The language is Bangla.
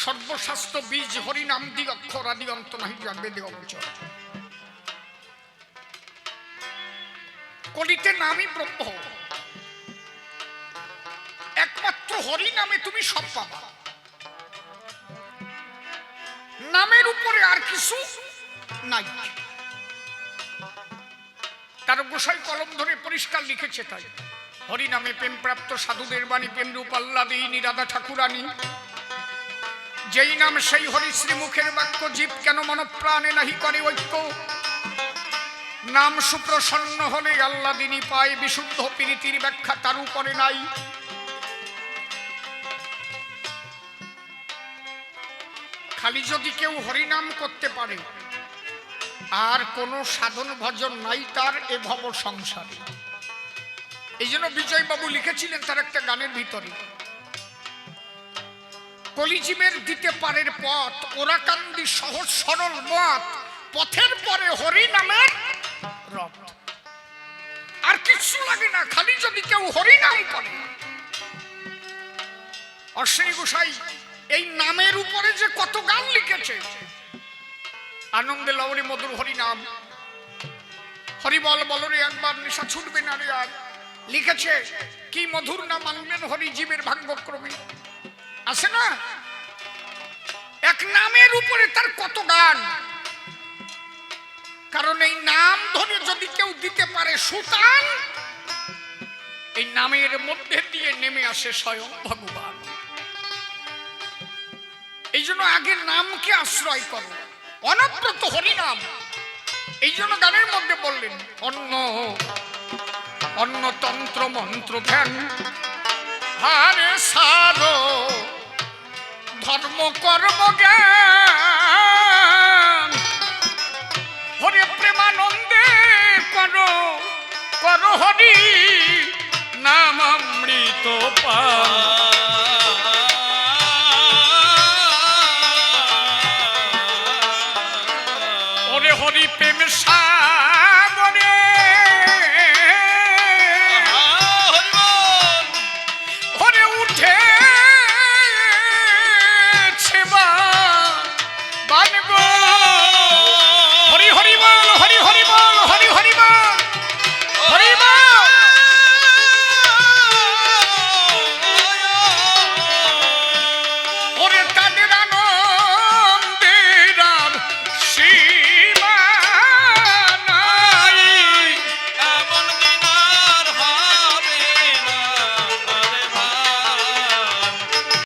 সর্বশাস্ত্র বীজ হরিনাম দিগক্ষর আদি অন্ত নাহি বেদে অগোচর। কলিতে নামই ব্রহ্ম, একমাত্র হরি নামে তুমি সব পাবা। নামের উপরে আর কিছু নাই। তার গোসাই কলম ধরে পরিষ্কার লিখেছে তাই, হরি নামে প্রেম প্রাপ্ত সাধুদের বাণী, প্রেম রূপ আহ্লাদিনী রাধা ঠাকুরানী। যেই নাম সেই হরি শ্রীমুখের বাক্য, জীব কেন মন প্রাণে নাহি করে ঐক্য। নাম সুপ্রসন্ন হলে আহ্লাদিনী পায়, বিশুদ্ধ প্রীতির ব্যাখ্যা তার উপরে নাই। খালি যদি কেউ হরিনাম করতে পারে, আর কোন সাধন ভজন নাই তার এ ভব সংসারে। এই জন্য বিজয়বাবু লিখেছিলেন তার একটা গানের ভিতরে, কলিজীবের দিতে পারের পথ, ওরাকান্দি সহজ সরল মত, পথের পরে হরি নামের রথ। আর কিছু লাগে না, খালি যদি কেউ হরি নাম করে। অশ্বিনী গোসাই এই নামের উপরে যে কত গান লিখেছে, আনন্দে লহরী মধুর হরি নাম, হরি বল বলরে একবার নেশা ছুটবে না রে আর। লিখেছে কি মধুর নাম আনবেন হরি জীবের ভাগ্যক্রমে। আছে না এক নামের উপরে তার কত গান। কারণ এই নাম ধরে যদি কেউ দিতে পারে সুতান, এই নামের মধ্যে দিয়ে নেমে আসে স্বয়ং ভগবান। এই জন্য আগে নামকে আশ্রয় করো, অনবরত হরিনাম। এই জন্য গানের মধ্যে বললেন, অন্য অন্য তন্ত্র মন্ত্র ধ্যান হারে সারো, ধর্ম কর্ম জ্ঞান হরে প্রেমানন্দে করো, করো হরি নাম অমৃত পান।